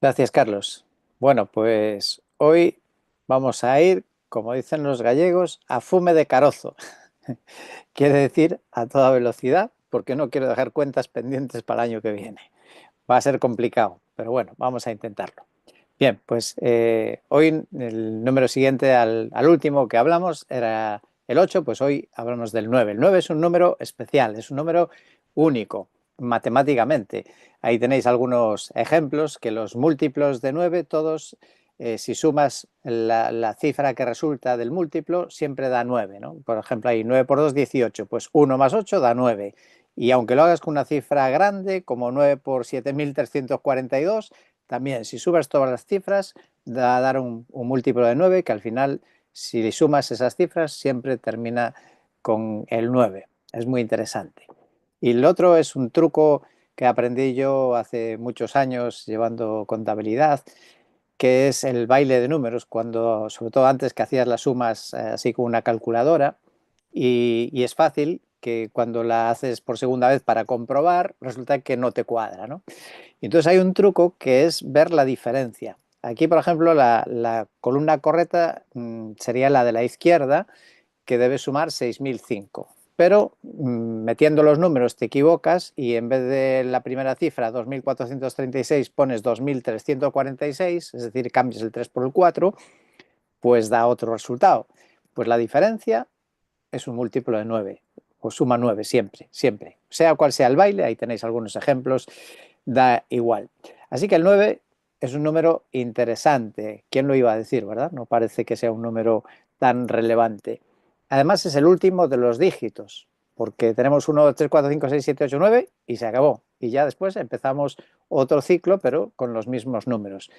Gracias, Carlos. Bueno, pues hoy vamos a ir, como dicen los gallegos, a fume de carozo. Quiere decir a toda velocidad, porque no quiero dejar cuentas pendientes para el año que viene. Va a ser complicado, pero bueno, vamos a intentarlo. Bien, pues hoy el número siguiente al último que hablamos era el 8, pues hoy hablamos del 9. El 9 es un número especial, es un número único matemáticamente. Ahí tenéis algunos ejemplos que los múltiplos de 9, todos, si sumas la cifra que resulta del múltiplo, siempre da 9, ¿no? Por ejemplo, ahí 9 por 2, 18, pues 1 más 8 da 9. Y aunque lo hagas con una cifra grande, como 9 por 7.342, también, si subes todas las cifras, va a dar un múltiplo de 9 que al final, si sumas esas cifras, siempre termina con el 9. Es muy interesante. Y el otro es un truco que aprendí yo hace muchos años llevando contabilidad, que es el baile de números, cuando, sobre todo antes que hacías las sumas así con una calculadora, y es fácil que cuando la haces por segunda vez para comprobar, resulta que no te cuadra, ¿no? Entonces hay un truco que es ver la diferencia. Aquí, por ejemplo, la columna correcta sería la de la izquierda, que debe sumar 6.005. Pero metiendo los números te equivocas y en vez de la primera cifra, 2.436, pones 2.346, es decir, cambias el 3 por el 4, pues da otro resultado. Pues la diferencia es un múltiplo de 9, o suma 9 siempre, siempre. Sea cual sea el baile, ahí tenéis algunos ejemplos, da igual. Así que el 9 es un número interesante. ¿Quién lo iba a decir, verdad? No parece que sea un número tan relevante. Además es el último de los dígitos, porque tenemos 1, 2, 3, 4, 5, 6, 7, 8, 9 y se acabó. Y ya después empezamos otro ciclo, pero con los mismos números.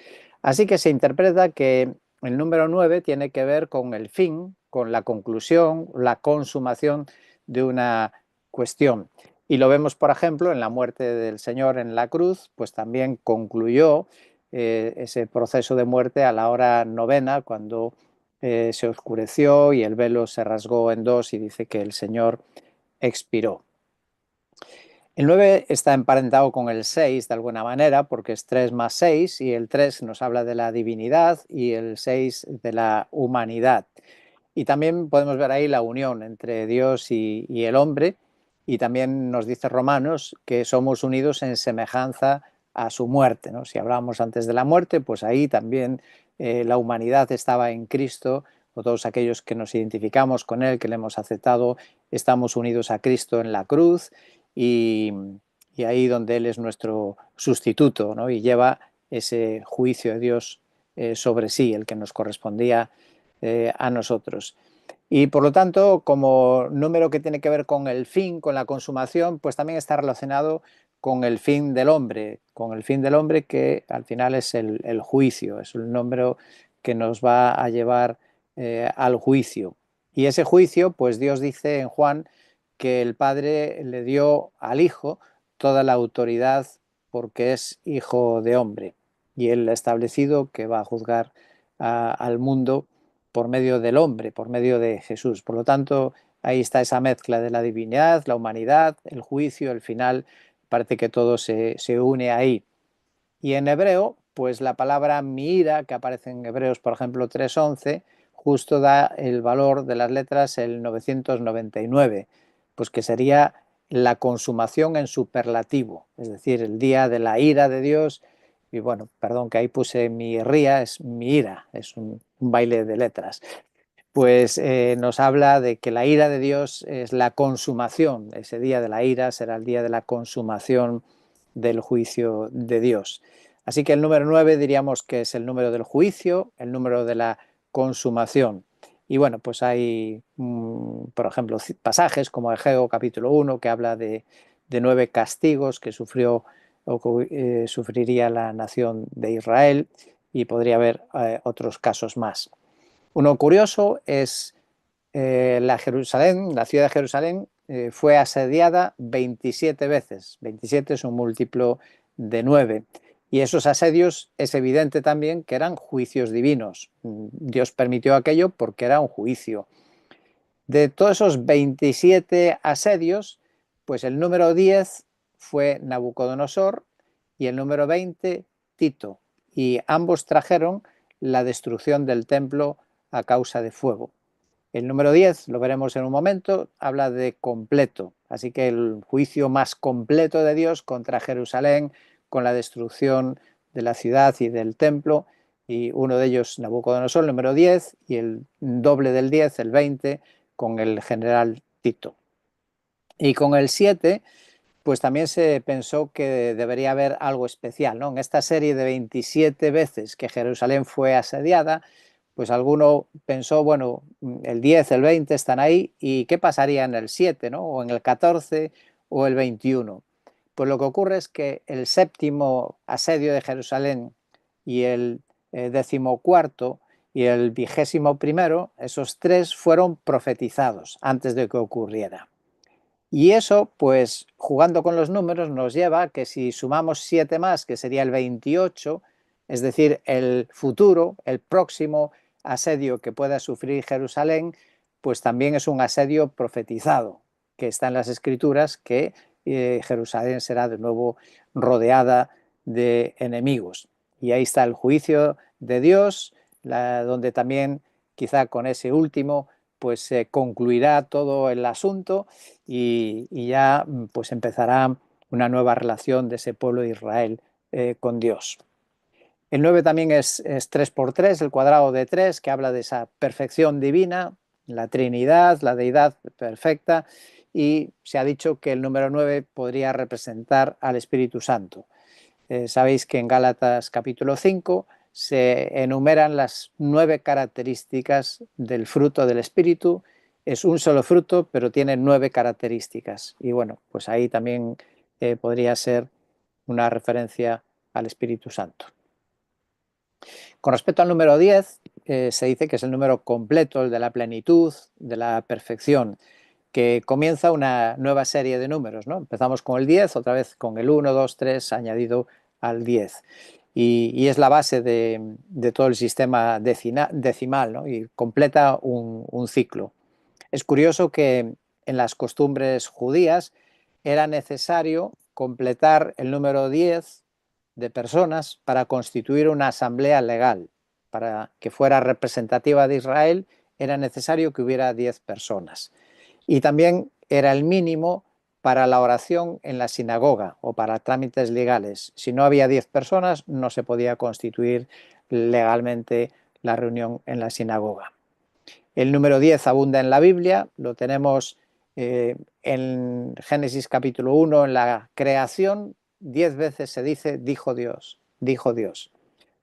Así que se interpreta que el número 9 tiene que ver con el fin, con la conclusión, la consumación de una cuestión. Y lo vemos, por ejemplo, en la muerte del Señor en la cruz, pues también concluyó ese proceso de muerte a la hora novena, cuando se oscureció y el velo se rasgó en dos y dice que el Señor expiró. El 9 está emparentado con el 6 de alguna manera, porque es 3 más 6 y el 3 nos habla de la divinidad y el 6 de la humanidad. Y también podemos ver ahí la unión entre Dios y el hombre, y también nos dice Romanos que somos unidos en semejanza a su muerte, ¿no? Si hablábamos antes de la muerte, pues ahí también la humanidad estaba en Cristo, o todos aquellos que nos identificamos con Él, que le hemos aceptado, estamos unidos a Cristo en la cruz, y, y ahí donde Él es nuestro sustituto, ¿no? Y lleva ese juicio de Dios sobre sí, el que nos correspondía a nosotros. Y por lo tanto, como número que tiene que ver con el fin, con la consumación, pues también está relacionado con el fin del hombre que al final es el juicio, es un número que nos va a llevar al juicio. Y ese juicio, pues Dios dice en Juan que el Padre le dio al Hijo toda la autoridad porque es hijo de hombre. Y él ha establecido que va a juzgar al mundo por medio del hombre, por medio de Jesús. Por lo tanto, ahí está esa mezcla de la divinidad, la humanidad, el juicio, el final, parece que todo se une ahí. Y en hebreo, pues la palabra mira, que aparece en Hebreos, por ejemplo, 3:11, justo da el valor de las letras el 999, pues que sería la consumación en superlativo, es decir, el día de la ira de Dios. Y bueno, perdón que ahí puse mi ría, es mi ira, es un baile de letras. Pues nos habla de que la ira de Dios es la consumación, ese día de la ira será el día de la consumación del juicio de Dios. Así que el número 9 diríamos que es el número del juicio, el número de la consumación. Y bueno, pues hay, por ejemplo, pasajes como Egeo capítulo 1 que habla de 9 castigos que sufrió o que sufriría la nación de Israel, y podría haber otros casos más. Uno curioso es la ciudad de Jerusalén fue asediada 27 veces. 27 es un múltiplo de 9. Y esos asedios es evidente también que eran juicios divinos. Dios permitió aquello porque era un juicio. De todos esos 27 asedios, pues el número 10 fue Nabucodonosor y el número 20 Tito. y ambos trajeron la destrucción del templo a causa de fuego. El número 10, lo veremos en un momento, habla de completo, así que el juicio más completo de Dios contra Jerusalén con la destrucción de la ciudad y del templo, y uno de ellos Nabucodonosor, el número 10, y el doble del 10, el 20, con el general Tito. Y con el 7, pues también se pensó que debería haber algo especial, ¿no? En esta serie de 27 veces que Jerusalén fue asediada, pues alguno pensó, bueno, el 10, el 20 están ahí, ¿y qué pasaría en el 7, ¿no? O en el 14 o el 21? Pues lo que ocurre es que el séptimo asedio de Jerusalén y el decimocuarto y el 21º, esos tres fueron profetizados antes de que ocurriera. Y eso, pues jugando con los números, nos lleva a que si sumamos 7 más, que sería el 28, es decir, el futuro, el próximo asedio que pueda sufrir Jerusalén, pues también es un asedio profetizado, que está en las Escrituras, que Jerusalén será de nuevo rodeada de enemigos. Y ahí está el juicio de Dios, donde también quizá con ese último pues se concluirá todo el asunto y ya pues empezará una nueva relación de ese pueblo de Israel con Dios. El 9 también es 3 por 3, el cuadrado de 3, que habla de esa perfección divina, la Trinidad, la deidad perfecta, y se ha dicho que el número 9 podría representar al Espíritu Santo. Sabéis que en Gálatas capítulo 5 se enumeran las 9 características del fruto del Espíritu. Es un solo fruto, pero tiene 9 características. Y bueno, pues ahí también podría ser una referencia al Espíritu Santo. Con respecto al número 10, se dice que es el número completo, el de la plenitud, de la perfección, que comienza una nueva serie de números, ¿no? Empezamos con el 10, otra vez con el 1, 2, 3, añadido al 10. Y es la base de todo el sistema decimal, ¿no? Y completa un ciclo. Es curioso que en las costumbres judías era necesario completar el número 10 de personas para constituir una asamblea legal. Para que fuera representativa de Israel era necesario que hubiera 10 personas. Y también era el mínimo para la oración en la sinagoga o para trámites legales. Si no había 10 personas, no se podía constituir legalmente la reunión en la sinagoga. El número 10 abunda en la Biblia, lo tenemos en Génesis capítulo 1, en la creación, 10 veces se dice, dijo Dios, dijo Dios.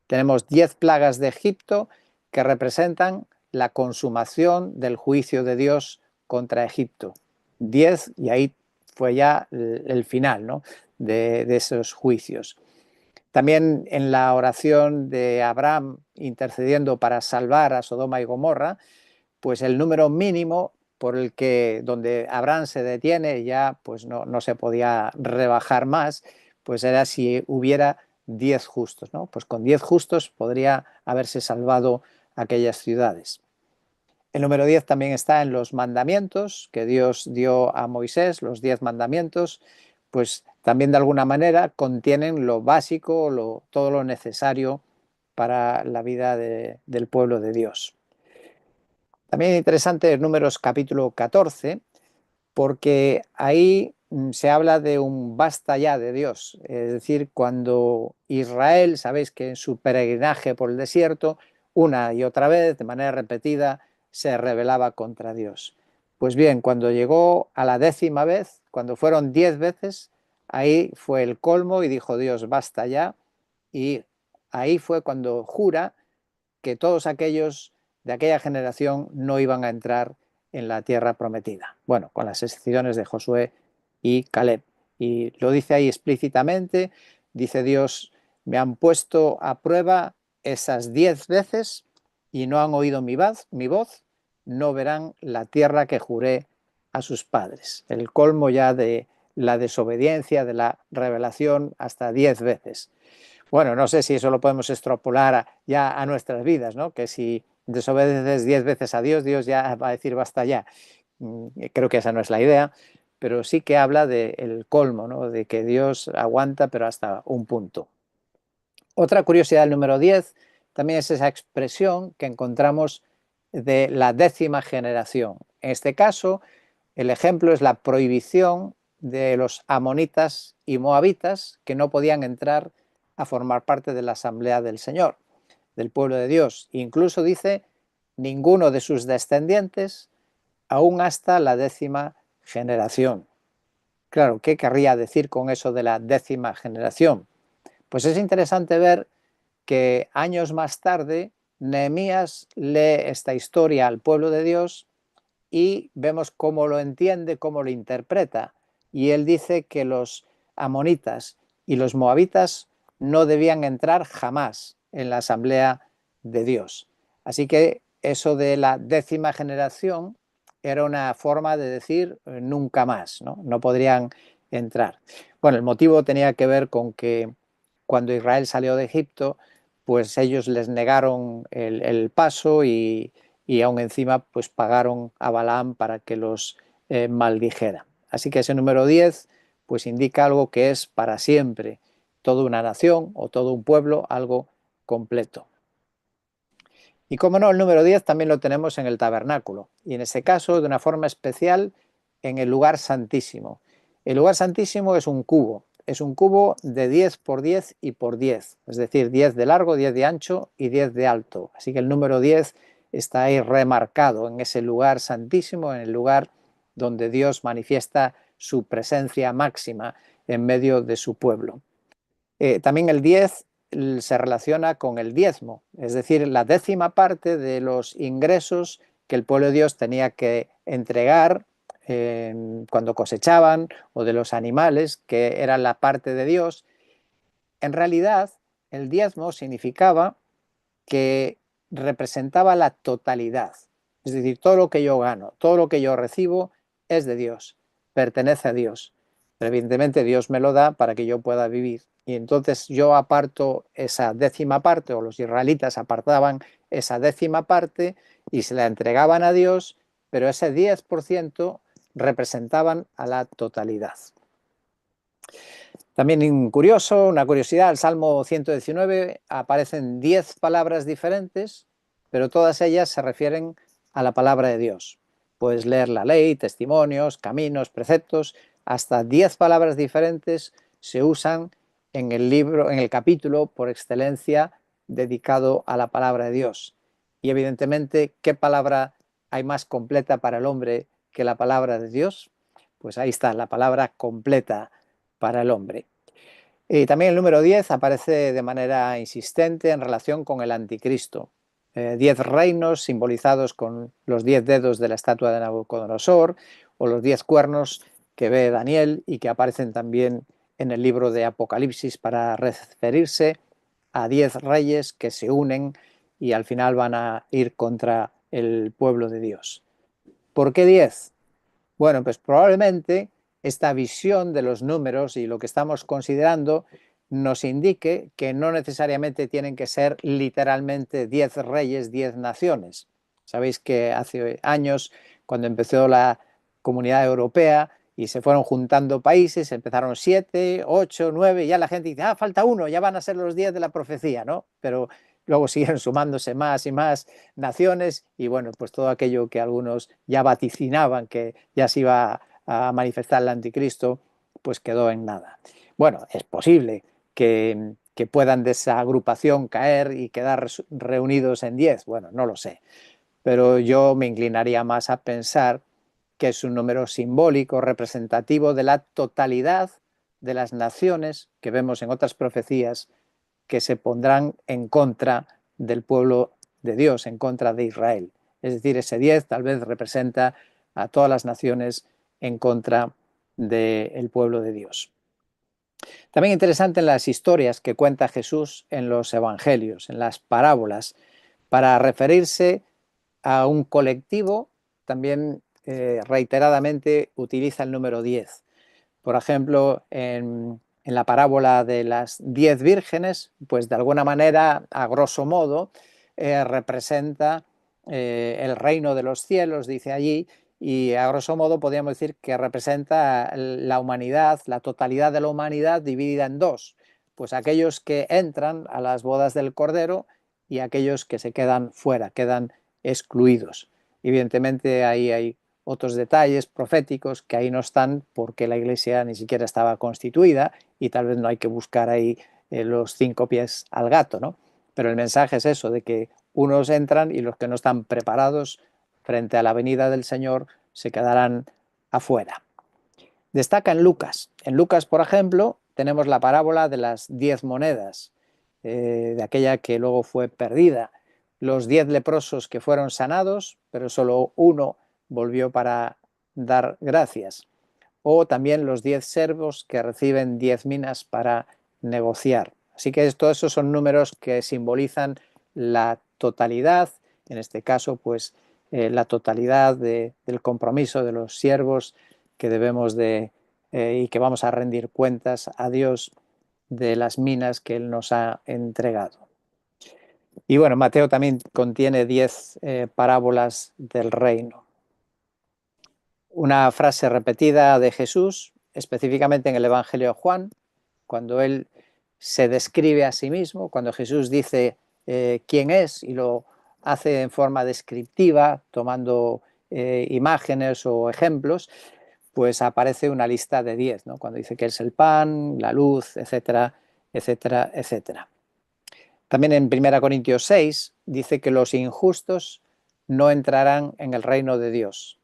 Tenemos 10 plagas de Egipto que representan la consumación del juicio de Dios contra Egipto. 10 y ahí fue ya el final, ¿no? de esos juicios. También en la oración de Abraham intercediendo para salvar a Sodoma y Gomorra, pues el número mínimo por el que donde Abraham se detiene ya pues no se podía rebajar más, pues era si hubiera 10 justos, ¿no? Pues con 10 justos podría haberse salvado aquellas ciudades. El número 10 también está en los mandamientos que Dios dio a Moisés, los 10 mandamientos, pues también de alguna manera contienen lo básico, todo lo necesario para la vida del pueblo de Dios. También interesante el Números capítulo 14, porque ahí se habla de un basta ya de Dios. Es decir, cuando Israel, sabéis que en su peregrinaje por el desierto, una y otra vez, de manera repetida, se rebelaba contra Dios. Pues bien, cuando llegó a la 10ª vez, cuando fueron 10 veces, ahí fue el colmo y dijo Dios, basta ya. Y ahí fue cuando jura que todos aquellos de aquella generación no iban a entrar en la tierra prometida. Bueno, con las excepciones de Josué y Caleb. Y lo dice ahí explícitamente, dice Dios, me han puesto a prueba esas 10 veces y no han oído mi voz, no verán la tierra que juré a sus padres. El colmo ya de la desobediencia, de la rebelación, hasta 10 veces. Bueno, no sé si eso lo podemos extrapolar ya a nuestras vidas, ¿no? Que si desobedeces 10 veces a Dios, Dios ya va a decir basta ya. Creo que esa no es la idea, pero sí que habla del colmo, ¿no? De que Dios aguanta, pero hasta un punto. Otra curiosidad del número 10 también es esa expresión que encontramos de la 10ª generación. En este caso, el ejemplo es la prohibición de los amonitas y moabitas que no podían entrar a formar parte de la asamblea del Señor, del pueblo de Dios. Incluso dice, ninguno de sus descendientes, aún hasta la 10ª generación. Claro, ¿qué querría decir con eso de la 10ª generación? Pues es interesante ver que años más tarde Nehemías lee esta historia al pueblo de Dios y vemos cómo lo entiende, cómo lo interpreta. Y él dice que los amonitas y los moabitas no debían entrar jamás en la asamblea de Dios. Así que eso de la 10ª generación era una forma de decir nunca más, ¿no? No podrían entrar. Bueno, el motivo tenía que ver con que cuando Israel salió de Egipto, pues ellos les negaron el paso y aún encima pues pagaron a Balaam para que los maldijera. Así que ese número 10 pues indica algo que es para siempre, toda una nación o todo un pueblo, algo completo. Y como no, el número 10 también lo tenemos en el tabernáculo, y en ese caso de una forma especial en el lugar santísimo. El lugar santísimo es un cubo de 10 por 10 y por 10, es decir, 10 de largo, 10 de ancho y 10 de alto. Así que el número 10 está ahí remarcado en ese lugar santísimo, en el lugar donde Dios manifiesta su presencia máxima en medio de su pueblo. También el 10 se relaciona con el diezmo, es decir, la 10ª parte de los ingresos que el pueblo de Dios tenía que entregar cuando cosechaban, o de los animales, que era la parte de Dios. En realidad, el diezmo significaba que representaba la totalidad, es decir, todo lo que yo gano, todo lo que yo recibo es de Dios, pertenece a Dios, pero evidentemente Dios me lo da para que yo pueda vivir, y entonces yo aparto esa 10ª parte, o los israelitas apartaban esa 10ª parte y se la entregaban a Dios, pero ese 10% representaban a la totalidad. También curioso, una curiosidad, el Salmo 119 aparecen 10 palabras diferentes, pero todas ellas se refieren a la palabra de Dios. Puedes leer la ley, testimonios, caminos, preceptos, hasta 10 palabras diferentes se usan en el libro, en el capítulo por excelencia dedicado a la palabra de Dios. Y evidentemente, ¿qué palabra hay más completa para el hombre que la palabra de Dios? Pues ahí está, la palabra completa para el hombre. Y también el número 10 aparece de manera insistente en relación con el anticristo. 10 reinos simbolizados con los 10 dedos de la estatua de Nabucodonosor, o los 10 cuernos que ve Daniel y que aparecen también en el libro de Apocalipsis para referirse a 10 reyes que se unen y al final van a ir contra el pueblo de Dios. ¿Por qué 10? Bueno, pues probablemente esta visión de los números y lo que estamos considerando nos indique que no necesariamente tienen que ser literalmente 10 reyes, 10 naciones. Sabéis que hace años, cuando empezó la Comunidad Europea y se fueron juntando países, empezaron 7, 8, 9, y ya la gente dice, falta uno, ya van a ser los 10 de la profecía, ¿no? Pero luego siguieron sumándose más y más naciones, y bueno, pues todo aquello que algunos ya vaticinaban que ya se iba a manifestar el anticristo, pues quedó en nada. Bueno, es posible que puedan de esa agrupación caer y quedar reunidos en 10, bueno, no lo sé, pero yo me inclinaría más a pensar que es un número simbólico, representativo de la totalidad de las naciones que vemos en otras profecías que se pondrán en contra del pueblo de Dios, en contra de Israel. Es decir, ese 10 tal vez representa a todas las naciones en contra del pueblo de Dios. También interesante en las historias que cuenta Jesús en los evangelios, en las parábolas, para referirse a un colectivo, también reiteradamente utiliza el número 10. Por ejemplo, en la parábola de las 10 vírgenes, pues de alguna manera, a grosso modo, representa el reino de los cielos, dice allí, y a grosso modo podríamos decir que representa la humanidad, la totalidad de la humanidad dividida en dos, pues aquellos que entran a las bodas del Cordero y aquellos que se quedan fuera, quedan excluidos. Evidentemente ahí hay otros detalles proféticos que ahí no están porque la Iglesia ni siquiera estaba constituida y tal vez no hay que buscar ahí los 5 pies al gato, ¿no? Pero el mensaje es eso, de que unos entran y los que no están preparados frente a la venida del Señor se quedarán afuera. Destaca en Lucas. En Lucas, por ejemplo, tenemos la parábola de las 10 monedas, de aquella que luego fue perdida. Los 10 leprosos que fueron sanados, pero solo uno volvió para dar gracias. O también los 10 servos que reciben 10 minas para negociar. Así que todos esos son números que simbolizan la totalidad, en este caso, pues la totalidad del compromiso de los siervos que debemos y que vamos a rendir cuentas a Dios de las minas que Él nos ha entregado. Y bueno, Mateo también contiene 10 parábolas del reino. Una frase repetida de Jesús, específicamente en el Evangelio de Juan, cuando Él se describe a sí mismo, cuando Jesús dice quién es y lo hace en forma descriptiva, tomando imágenes o ejemplos, pues aparece una lista de 10, ¿no? Cuando dice que es el pan, la luz, etcétera, etcétera, etcétera. También en 1 Corintios 6 dice que los injustos no entrarán en el reino de Dios.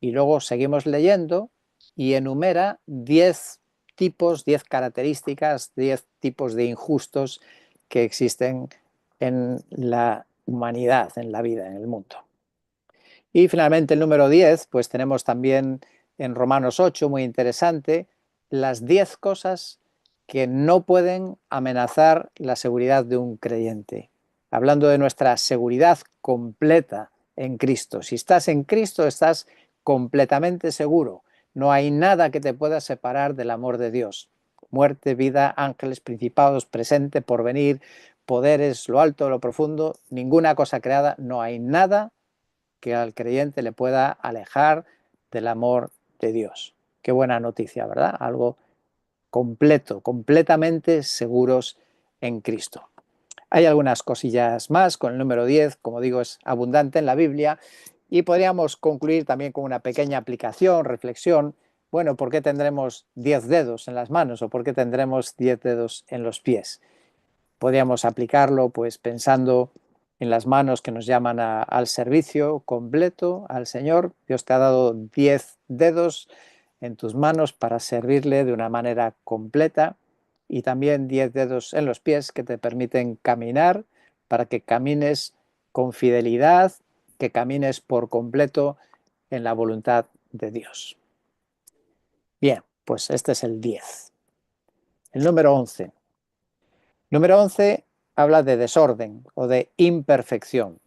Y luego seguimos leyendo y enumera 10 tipos, 10 características, 10 tipos de injustos que existen en la humanidad, en la vida, en el mundo. Y finalmente el número 10, pues tenemos también en Romanos 8, muy interesante, las 10 cosas que no pueden amenazar la seguridad de un creyente. Hablando de nuestra seguridad completa en Cristo. Si estás en Cristo, estás completamente seguro. No hay nada que te pueda separar del amor de Dios. Muerte, vida, ángeles, principados, presente, porvenir, poderes, lo alto, lo profundo, ninguna cosa creada, no hay nada que al creyente le pueda alejar del amor de Dios. Qué buena noticia, ¿verdad? Algo completo, completamente seguros en Cristo. Hay algunas cosillas más con el número 10, como digo, es abundante en la Biblia, y podríamos concluir también con una pequeña aplicación, reflexión. Bueno, ¿por qué tendremos 10 dedos en las manos o por qué tendremos 10 dedos en los pies? Podríamos aplicarlo pues pensando en las manos que nos llaman al servicio completo al Señor. Dios te ha dado 10 dedos en tus manos para servirle de una manera completa y también 10 dedos en los pies que te permiten caminar para que camines con fidelidad, que camines por completo en la voluntad de Dios. Bien, pues este es el 10. El número 11. Número 11 habla de desorden o de imperfección.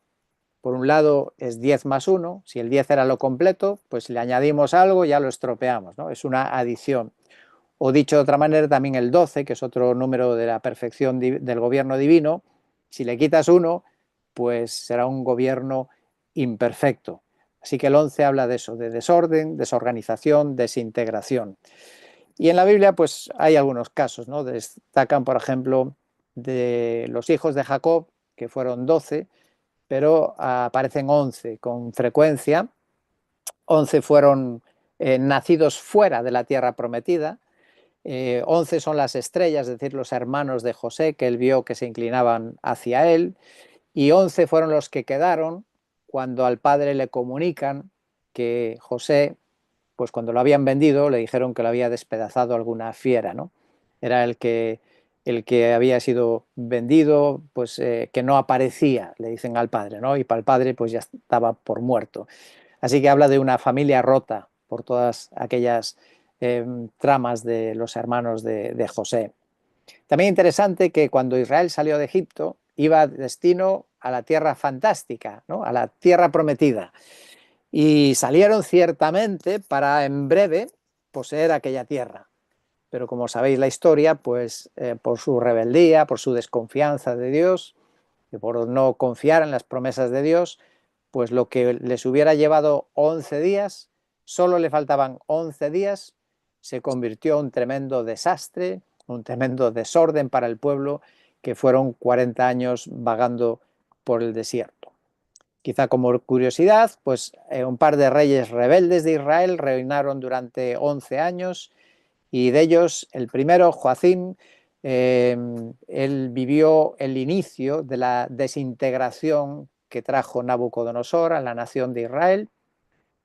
Por un lado es 10 más 1, si el 10 era lo completo, pues si le añadimos algo ya lo estropeamos, ¿no? Es una adición. O dicho de otra manera, también el 12, que es otro número de la perfección del gobierno divino, si le quitas 1, pues será un gobierno imperfecto. Así que el 11 habla de eso, de desorden, desorganización, desintegración. Y en la Biblia pues hay algunos casos, ¿no? Destacan, por ejemplo, de los hijos de Jacob, que fueron 12, pero aparecen 11 con frecuencia. 11 fueron nacidos fuera de la tierra prometida. 11 son las estrellas, es decir, los hermanos de José, que él vio que se inclinaban hacia él. Y 11 fueron los que quedaron cuando al padre le comunican que José, pues cuando lo habían vendido, le dijeron que lo había despedazado alguna fiera, ¿no? Era el que había sido vendido, pues que no aparecía, le dicen al padre, ¿no? Y para el padre, pues ya estaba por muerto. Así que habla de una familia rota por todas aquellas tramas de los hermanos de José. También interesante que cuando Israel salió de Egipto, iba destino a la tierra fantástica, ¿no? A la tierra prometida. Y salieron ciertamente para en breve poseer aquella tierra. Pero como sabéis la historia, pues por su rebeldía, por su desconfianza de Dios, y por no confiar en las promesas de Dios, pues lo que les hubiera llevado 11 días, solo le faltaban 11 días, se convirtió en un tremendo desastre, un tremendo desorden para el pueblo, que fueron 40 años vagando por el desierto. Quizá como curiosidad, pues un par de reyes rebeldes de Israel reinaron durante 11 años, y de ellos el primero, Joacim, él vivió el inicio de la desintegración que trajo Nabucodonosor a la nación de Israel,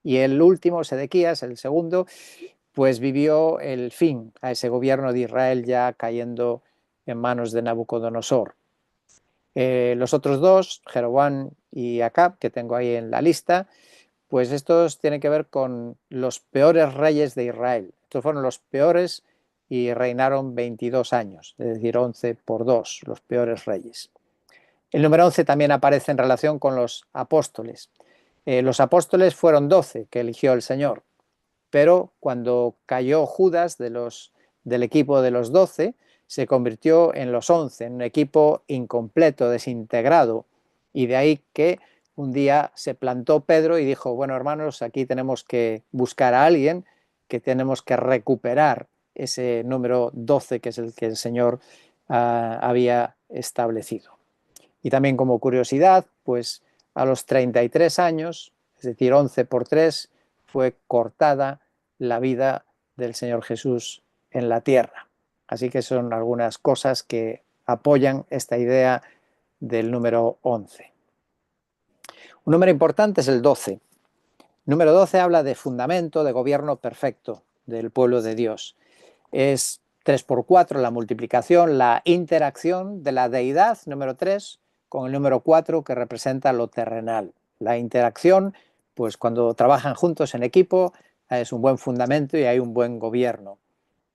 y el último, Sedequías, el segundo, pues vivió el fin a ese gobierno de Israel ya cayendo en manos de Nabucodonosor. Los otros dos, Jeroboam y Acab, que tengo ahí en la lista, pues estos tienen que ver con los peores reyes de Israel. Estos fueron los peores y reinaron 22 años, es decir, 11 por 2, los peores reyes. El número 11 también aparece en relación con los apóstoles. Los apóstoles fueron 12 que eligió el Señor, pero cuando cayó Judas del equipo de los 12, se convirtió en los 11, en un equipo incompleto, desintegrado, y de ahí que un día se plantó Pedro y dijo, bueno, hermanos, aquí tenemos que buscar a alguien, que tenemos que recuperar ese número 12 que es el que el Señor había establecido. Y también como curiosidad, pues a los 33 años, es decir, 11 por 3, fue cortada la vida del Señor Jesús en la tierra. Así que son algunas cosas que apoyan esta idea del número 11. Un número importante es el 12. El número 12 habla de fundamento, de gobierno perfecto del pueblo de Dios. Es 3 por 4 la multiplicación, la interacción de la deidad, número 3, con el número 4 que representa lo terrenal. La interacción, pues cuando trabajan juntos en equipo, es un buen fundamento y hay un buen gobierno.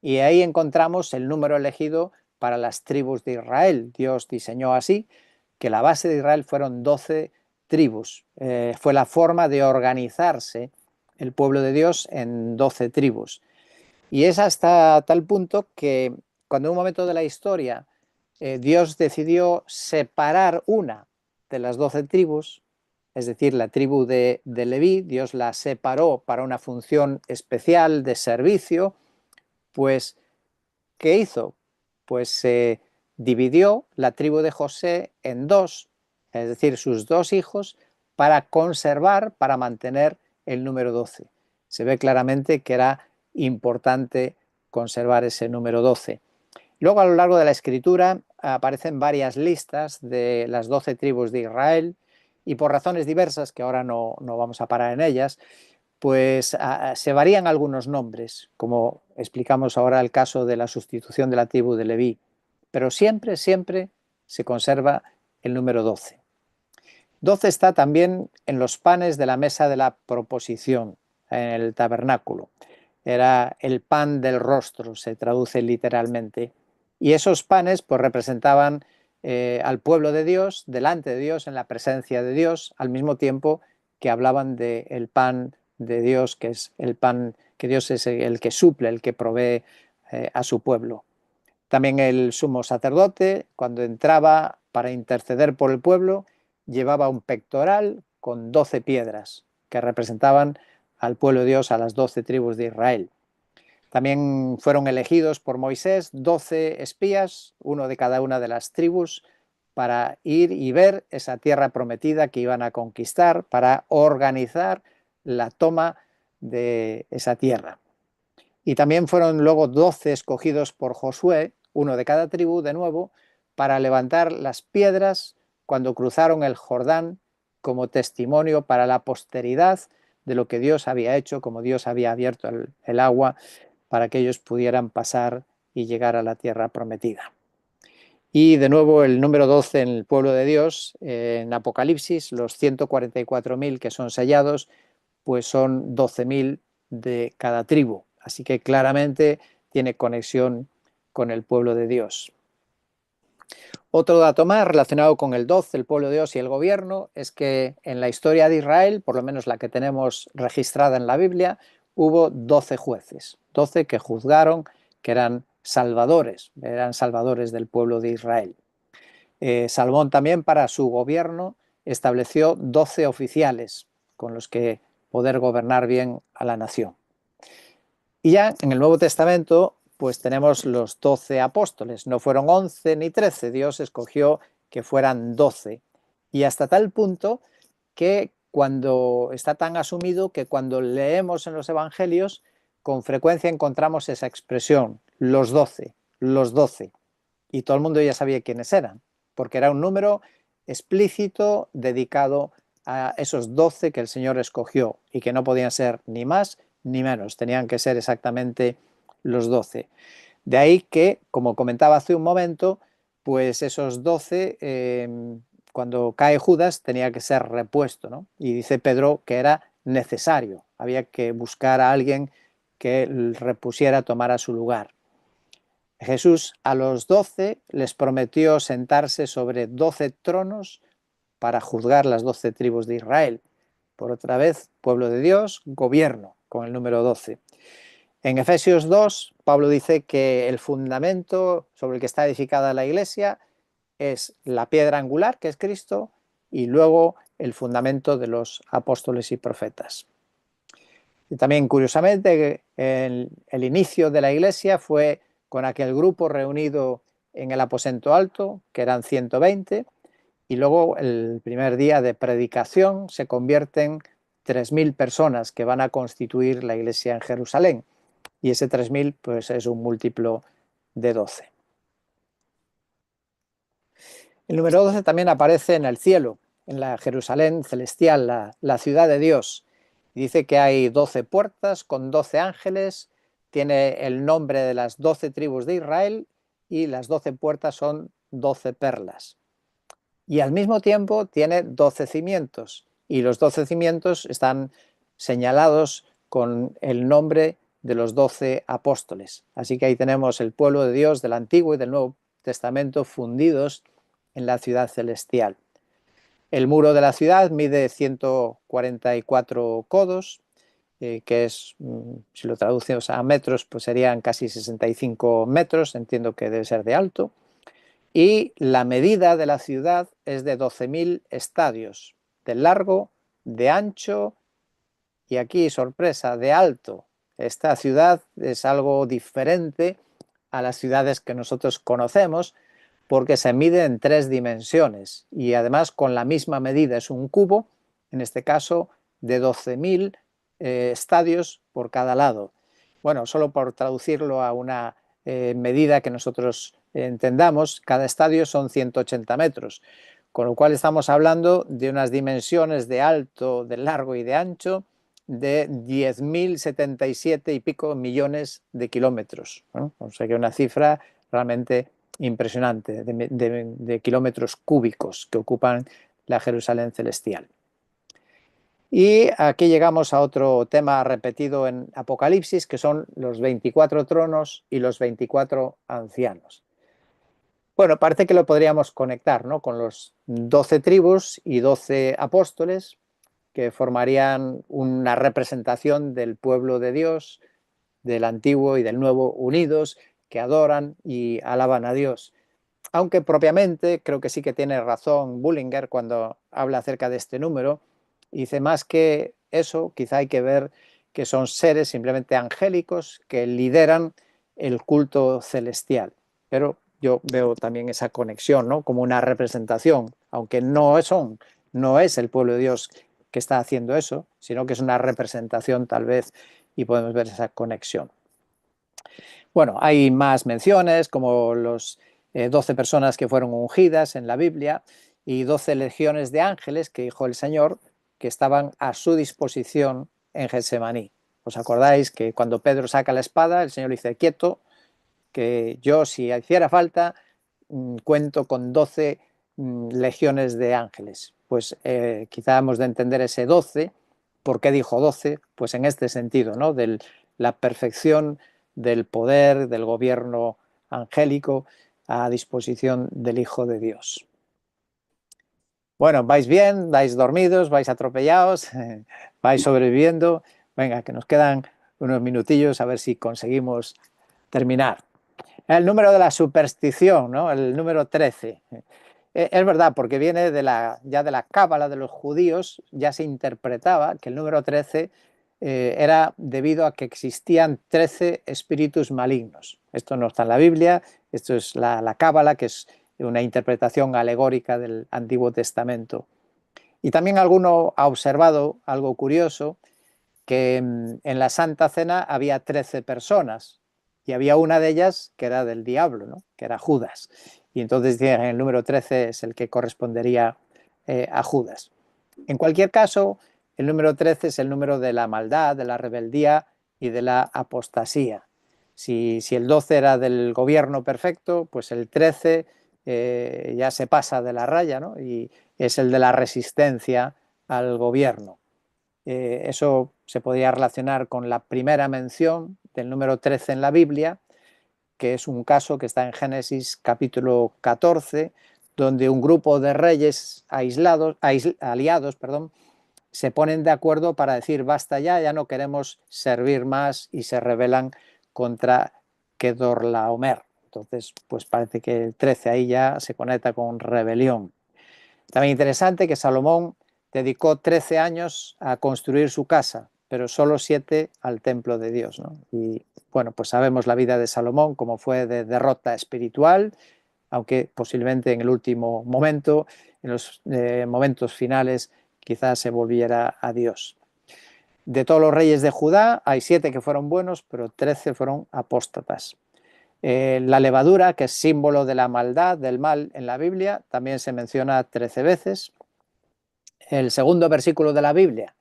Y ahí encontramos el número elegido para las tribus de Israel. Dios diseñó así que la base de Israel fueron 12 tribus. Fue la forma de organizarse el pueblo de Dios en 12 tribus. Y es hasta tal punto que cuando en un momento de la historia Dios decidió separar una de las 12 tribus, es decir, la tribu de Leví, Dios la separó para una función especial de servicio, pues ¿qué hizo? Pues se dividió la tribu de José en dos, es decir, sus dos hijos, para conservar, para mantener el número 12. Se ve claramente que era importante conservar ese número 12. Luego, a lo largo de la escritura, aparecen varias listas de las 12 tribus de Israel, y por razones diversas, que ahora no vamos a parar en ellas, pues se varían algunos nombres, como explicamos ahora el caso de la sustitución de la tribu de Leví, pero siempre, siempre se conserva el número 12. 12 está también en los panes de la mesa de la proposición, en el tabernáculo. Era el pan del rostro, se traduce literalmente. Y esos panes pues representaban al pueblo de Dios, delante de Dios, en la presencia de Dios, al mismo tiempo que hablaban del pan de Dios, que es el pan que Dios es el que suple, el que provee a su pueblo. También el sumo sacerdote, cuando entraba para interceder por el pueblo, llevaba un pectoral con 12 piedras que representaban al pueblo de Dios, a las 12 tribus de Israel. También fueron elegidos por Moisés 12 espías, uno de cada una de las tribus, para ir y ver esa tierra prometida que iban a conquistar, para organizar la toma de esa tierra. Y también fueron luego 12 escogidos por Josué, uno de cada tribu de nuevo, para levantar las piedras cuando cruzaron el Jordán como testimonio para la posteridad de lo que Dios había hecho, como Dios había abierto el agua para que ellos pudieran pasar y llegar a la tierra prometida. Y de nuevo el número 12 en el pueblo de Dios, en Apocalipsis, los 144.000 que son sellados, pues son 12.000 de cada tribu. Así que claramente tiene conexión con el pueblo de Dios. Otro dato más relacionado con el 12, el pueblo de Dios y el gobierno, es que en la historia de Israel, por lo menos la que tenemos registrada en la Biblia, hubo 12 jueces, 12 que juzgaron, que eran salvadores del pueblo de Israel. Salomón también para su gobierno estableció 12 oficiales con los que poder gobernar bien a la nación. Y ya en el Nuevo Testamento, pues tenemos los 12 apóstoles. No fueron 11 ni 13, Dios escogió que fueran 12. Y hasta tal punto que cuando está tan asumido que cuando leemos en los evangelios, con frecuencia encontramos esa expresión, los 12, los 12. Y todo el mundo ya sabía quiénes eran, porque era un número explícito dedicado a esos 12 que el Señor escogió y que no podían ser ni más ni menos, tenían que ser exactamente los 12. De ahí que, como comentaba hace un momento, pues esos 12, cuando cae Judas, tenía que ser repuesto, ¿no? Y dice Pedro que era necesario, había que buscar a alguien que repusiera, tomara su lugar. Jesús a los 12 les prometió sentarse sobre 12 tronos para juzgar las 12 tribus de Israel. Por otra vez, pueblo de Dios, gobierno, con el número 12. En Efesios 2, Pablo dice que el fundamento sobre el que está edificada la iglesia es la piedra angular, que es Cristo, y luego el fundamento de los apóstoles y profetas. Y también, curiosamente, el inicio de la iglesia fue con aquel grupo reunido en el aposento alto, que eran 120, y luego el primer día de predicación se convierten 3.000 personas que van a constituir la iglesia en Jerusalén. Y ese 3.000 pues, es un múltiplo de 12. El número 12 también aparece en el cielo, en la Jerusalén celestial, la ciudad de Dios. Dice que hay 12 puertas con 12 ángeles, tiene el nombre de las 12 tribus de Israel y las 12 puertas son 12 perlas. Y al mismo tiempo tiene 12 cimientos y los 12 cimientos están señalados con el nombre de los 12 apóstoles. Así que ahí tenemos el pueblo de Dios del Antiguo y del Nuevo Testamento fundidos en la ciudad celestial. El muro de la ciudad mide 144 codos, que es, si lo traducimos a metros, pues serían casi 65 metros, entiendo que debe ser de alto. Y la medida de la ciudad es de 12.000 estadios, de largo, de ancho y aquí, sorpresa, de alto. Esta ciudad es algo diferente a las ciudades que nosotros conocemos porque se mide en 3 dimensiones y además con la misma medida, es un cubo, en este caso de 12.000 estadios por cada lado. Bueno, solo por traducirlo a una medida que nosotros entendamos, cada estadio son 180 metros, con lo cual estamos hablando de unas dimensiones de alto, de largo y de ancho de 10.077 y pico millones de kilómetros, ¿no? O sea que una cifra realmente impresionante de kilómetros cúbicos que ocupan la Jerusalén celestial. Y aquí llegamos a otro tema repetido en Apocalipsis, que son los 24 tronos y los 24 ancianos. Bueno, parece que lo podríamos conectar, ¿no?, con los 12 tribus y 12 apóstoles que formarían una representación del pueblo de Dios, del Antiguo y del Nuevo unidos, que adoran y alaban a Dios. Aunque propiamente creo que sí que tiene razón Bullinger cuando habla acerca de este número, y dice más que eso, quizá hay que ver que son seres simplemente angélicos que lideran el culto celestial. Pero yo veo también esa conexión, ¿no?, como una representación, aunque no es el pueblo de Dios que está haciendo eso, sino que es una representación tal vez y podemos ver esa conexión. Bueno, hay más menciones como los 12 personas que fueron ungidas en la Biblia y 12 legiones de ángeles que dijo el Señor que estaban a su disposición en Getsemaní. ¿Os acordáis que cuando Pedro saca la espada, el Señor le dice, quieto, que yo si hiciera falta cuento con 12 legiones de ángeles? Pues quizá hemos de entender ese 12. ¿Por qué dijo 12? Pues en este sentido, ¿no?, de la perfección del poder, del gobierno angélico a disposición del Hijo de Dios. Bueno, vais bien, vais dormidos, vais atropellados, vais sobreviviendo. Venga, que nos quedan unos minutillos a ver si conseguimos terminar. El número de la superstición, ¿no?, el número 13. Es verdad, porque viene ya de la cábala de los judíos, ya se interpretaba que el número 13 era debido a que existían 13 espíritus malignos. Esto no está en la Biblia, esto es la Cábala, que es una interpretación alegórica del Antiguo Testamento. Y también alguno ha observado algo curioso, que en la Santa Cena había 13 personas y había una de ellas que era del diablo, ¿no? Que era Judas. Y entonces el número 13 es el que correspondería a Judas. En cualquier caso, el número 13 es el número de la maldad, de la rebeldía y de la apostasía. Si el 12 era del gobierno perfecto, pues el 13 ya se pasa de la raya, ¿no? Y es el de la resistencia al gobierno. Eso se podría relacionar con la primera mención del número 13 en la Biblia, que es un caso que está en Génesis capítulo 14, donde un grupo de reyes aliados, se ponen de acuerdo para decir basta ya no queremos servir más, y se rebelan contra Kedorlaomer. Entonces, pues parece que el 13 ahí ya se conecta con rebelión. También interesante que Salomón dedicó 13 años a construir su casa, pero solo 7 al templo de Dios, ¿no? Y bueno, pues sabemos la vida de Salomón, cómo fue de derrota espiritual, aunque posiblemente en el último momento, en los momentos finales, quizás se volviera a Dios. De todos los reyes de Judá, hay 7 que fueron buenos, pero 13 fueron apóstatas. La levadura, que es símbolo de la maldad, del mal en la Biblia, también se menciona 13 veces. El segundo versículo de la Biblia,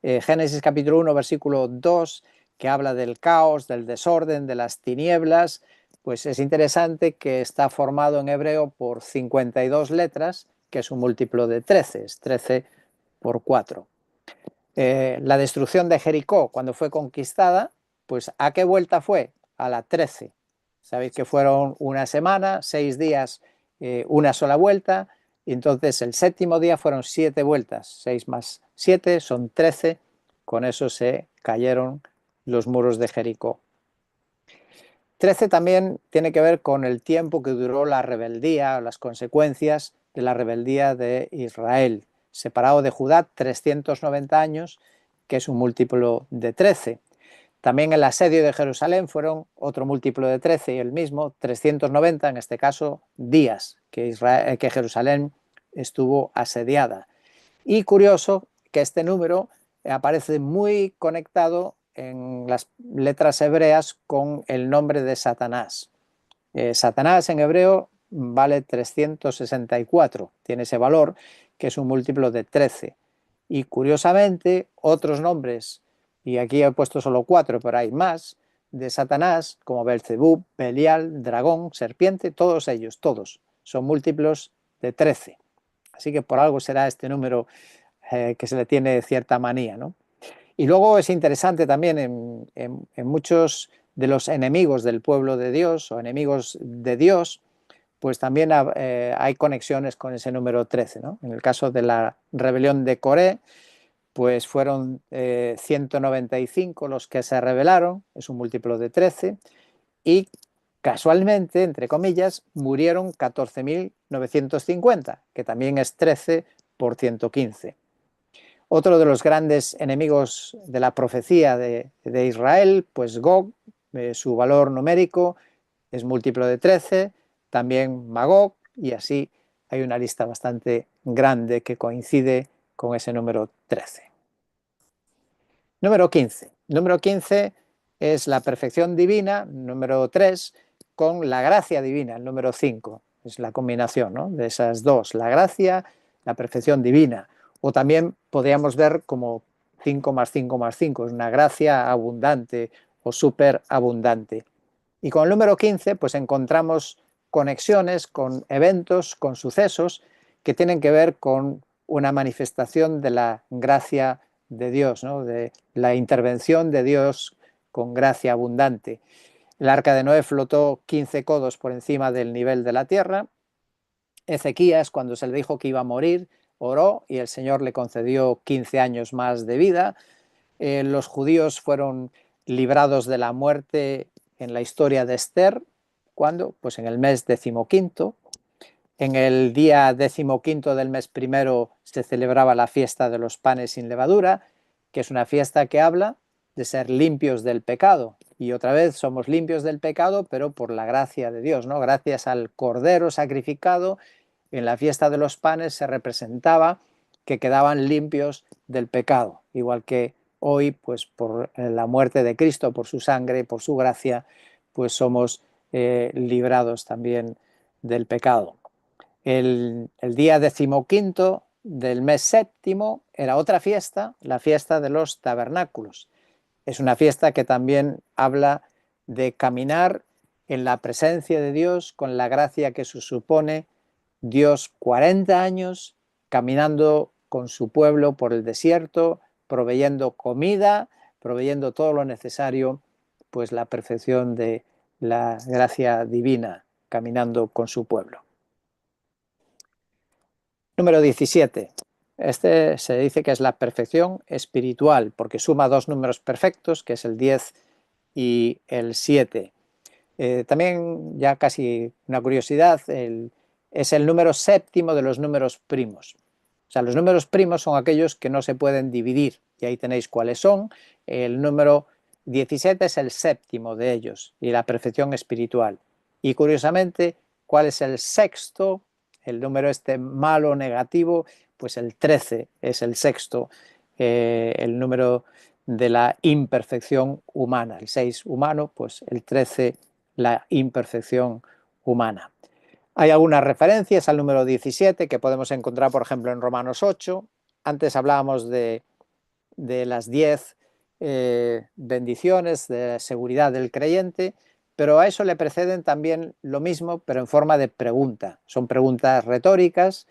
Génesis capítulo 1, versículo 2, que habla del caos, del desorden, de las tinieblas, pues es interesante que está formado en hebreo por 52 letras, que es un múltiplo de 13, es 13 por 4. La destrucción de Jericó, cuando fue conquistada, pues ¿a qué vuelta fue? A la 13. Sabéis que fueron una semana, 6 días, una sola vuelta, y entonces el séptimo día fueron 7 vueltas, 6 más 7 son 13, con eso se cayeron los muros de Jericó. 13 también tiene que ver con el tiempo que duró la rebeldía, las consecuencias de la rebeldía de Israel. Separado de Judá 390 años, que es un múltiplo de 13. También el asedio de Jerusalén fueron otro múltiplo de 13 y el mismo, 390, en este caso, días que Jerusalén estuvo asediada. Y curioso que este número aparece muy conectado en las letras hebreas con el nombre de Satanás. Satanás en hebreo vale 364, tiene ese valor, que es un múltiplo de 13. Y curiosamente, otros nombres, y aquí he puesto solo 4, pero hay más, de Satanás, como Belcebú, Belial, dragón, serpiente, todos ellos, todos, son múltiplos de 13. Así que por algo será este número que se le tiene cierta manía, ¿no? Y luego es interesante también en muchos de los enemigos del pueblo de Dios o enemigos de Dios, pues también hay conexiones con ese número 13, ¿no? En el caso de la rebelión de Coré, pues fueron 195 los que se rebelaron, es un múltiplo de 13, y casualmente, entre comillas, murieron 14.950, que también es 13 por 115. Otro de los grandes enemigos de la profecía de Israel, pues Gog, su valor numérico es múltiplo de 13, también Magog, y así hay una lista bastante grande que coincide con ese número 13. Número 15. Número 15 es la perfección divina, número 3, con la gracia divina, el número 5. Es la combinación, ¿no?, de esas dos, la gracia, la perfección divina. O también podríamos ver como 5 más 5 más 5, es una gracia abundante o superabundante. Y con el número 15 pues encontramos conexiones con eventos, con sucesos que tienen que ver con una manifestación de la gracia de Dios, ¿no?, de la intervención de Dios con gracia abundante. El arca de Noé flotó 15 codos por encima del nivel de la tierra. Ezequías, cuando se le dijo que iba a morir, oró y el Señor le concedió 15 años más de vida. Los judíos fueron librados de la muerte en la historia de Esther. ¿Cuándo? Pues en el mes 15. En el día 15 del mes primero se celebraba la fiesta de los panes sin levadura, que es una fiesta que habla de ser limpios del pecado. Y otra vez somos limpios del pecado, pero por la gracia de Dios, ¿no? Gracias al Cordero sacrificado, en la fiesta de los panes se representaba que quedaban limpios del pecado, igual que hoy, pues por la muerte de Cristo, por su sangre, por su gracia, pues somos librados también del pecado. El día 15º del mes séptimo era otra fiesta, la fiesta de los tabernáculos. Es una fiesta que también habla de caminar en la presencia de Dios con la gracia que se supone Dios 40 años caminando con su pueblo por el desierto, proveyendo comida, proveyendo todo lo necesario, pues la perfección de la gracia divina, caminando con su pueblo. Número 17. Este se dice que es la perfección espiritual, porque suma dos números perfectos, que es el 10 y el 7. También, ya casi una curiosidad, es el número séptimo de los números primos. O sea, los números primos son aquellos que no se pueden dividir, y ahí tenéis cuáles son. El número 17 es el séptimo de ellos, y la perfección espiritual. Y curiosamente, ¿cuál es el sexto? El número este malo, negativo, pues el 13 es el sexto, el número de la imperfección humana. El 6 humano, pues el 13 la imperfección humana. Hay algunas referencias al número 17 que podemos encontrar, por ejemplo, en Romanos 8. Antes hablábamos de las 10 bendiciones de seguridad del creyente, pero a eso le preceden también lo mismo, pero en forma de pregunta. Son preguntas retóricas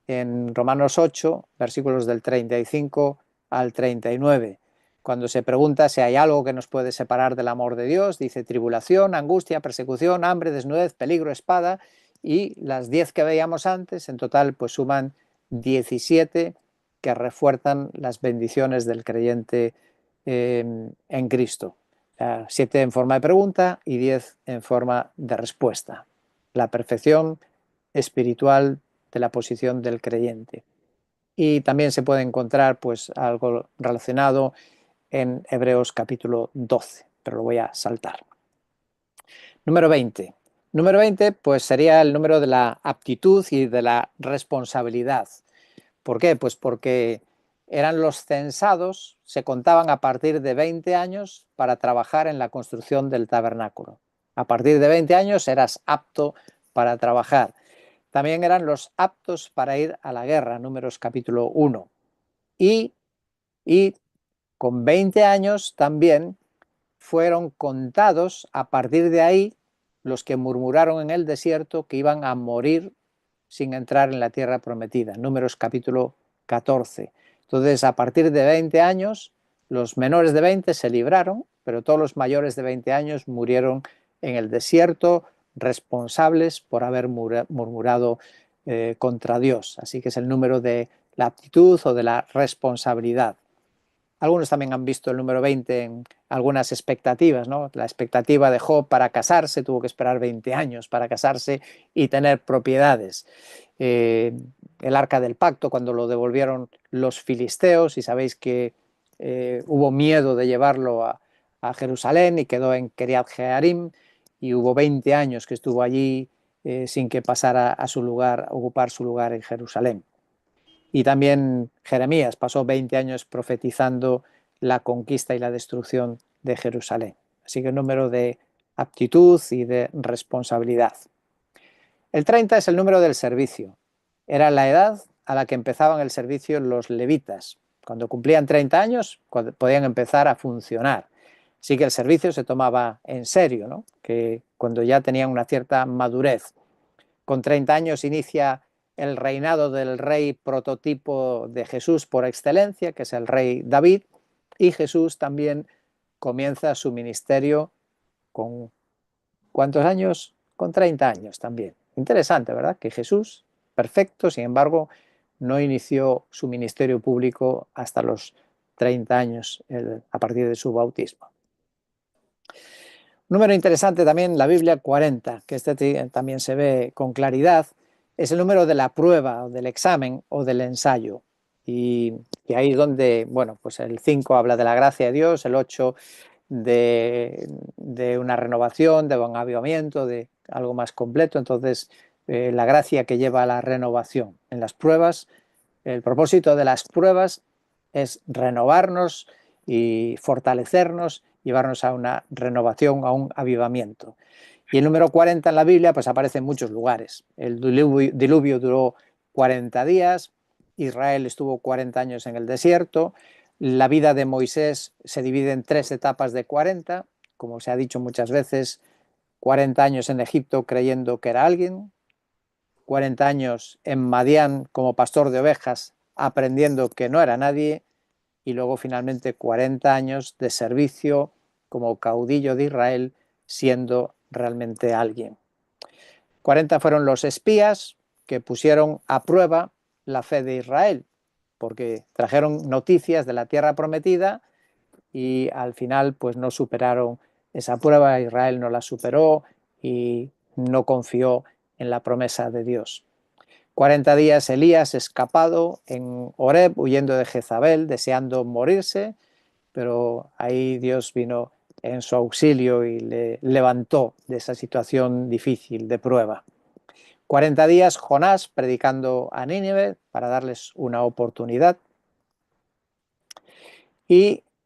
en Romanos 8, versículos del 35 al 39. Cuando se pregunta si hay algo que nos puede separar del amor de Dios, dice tribulación, angustia, persecución, hambre, desnudez, peligro, espada, y las 10 que veíamos antes, en total, pues suman 17 que refuerzan las bendiciones del creyente en Cristo. 7 en forma de pregunta y 10 en forma de respuesta. La perfección espiritual de la posición del creyente. Y también se puede encontrar pues algo relacionado en Hebreos capítulo 12, pero lo voy a saltar. Número 20. Número 20 pues sería el número de la aptitud y de la responsabilidad. ¿Por qué? Pues porque eran los censados, se contaban a partir de 20 años para trabajar en la construcción del tabernáculo. A partir de 20 años eras apto para trabajar. También eran los aptos para ir a la guerra, Números capítulo 1. Y con 20 años también fueron contados a partir de ahí los que murmuraron en el desierto que iban a morir sin entrar en la tierra prometida, Números capítulo 14. Entonces, a partir de 20 años, los menores de 20 se libraron, pero todos los mayores de 20 años murieron en el desierto, responsables por haber murmurado contra Dios. Así que es el número de la aptitud o de la responsabilidad. Algunos también han visto el número 20 en algunas expectativas, ¿no? La expectativa de Job para casarse, tuvo que esperar 20 años para casarse y tener propiedades. El arca del pacto, cuando lo devolvieron los filisteos, y sabéis que hubo miedo de llevarlo a Jerusalén y quedó en Kiriat Jearim, y hubo 20 años que estuvo allí sin que pasara a su lugar, a ocupar su lugar en Jerusalén. Y también Jeremías pasó 20 años profetizando la conquista y la destrucción de Jerusalén. Así que el número de aptitud y de responsabilidad. El 30 es el número del servicio. Era la edad a la que empezaban el servicio los levitas. Cuando cumplían 30 años, podían empezar a funcionar. Así que el servicio se tomaba en serio, ¿no? Que cuando ya tenían una cierta madurez. Con 30 años inicia el reinado del rey prototipo de Jesús por excelencia, que es el rey David, y Jesús también comienza su ministerio con ¿cuántos años? Con 30 años también. Interesante, ¿verdad? Que Jesús, perfecto, sin embargo, no inició su ministerio público hasta los 30 años, a partir de su bautismo. Número interesante también, la Biblia 40, que este también se ve con claridad, es el número de la prueba, o del examen, o del ensayo. y ahí es donde, bueno, pues el 5 habla de la gracia de Dios, el 8 de una renovación, de un avivamiento, de algo más completo. Entonces, la gracia que lleva a la renovación en las pruebas, el propósito de las pruebas es renovarnos y fortalecernos, llevarnos a una renovación, a un avivamiento. Y el número 40 en la Biblia pues aparece en muchos lugares. El diluvio duró 40 días, Israel estuvo 40 años en el desierto, la vida de Moisés se divide en 3 etapas de 40, como se ha dicho muchas veces, 40 años en Egipto creyendo que era alguien, 40 años en Madián como pastor de ovejas aprendiendo que no era nadie, y luego finalmente 40 años de servicio como caudillo de Israel siendo realmente alguien. 40 fueron los espías que pusieron a prueba la fe de Israel, porque trajeron noticias de la tierra prometida y al final pues no superaron esa prueba, Israel no la superó y no confió en la promesa de Dios. 40 días Elías escapado en Horeb, huyendo de Jezabel, deseando morirse, pero ahí Dios vino en su auxilio y le levantó de esa situación difícil de prueba. 40 días Jonás predicando a Nínive para darles una oportunidad. Y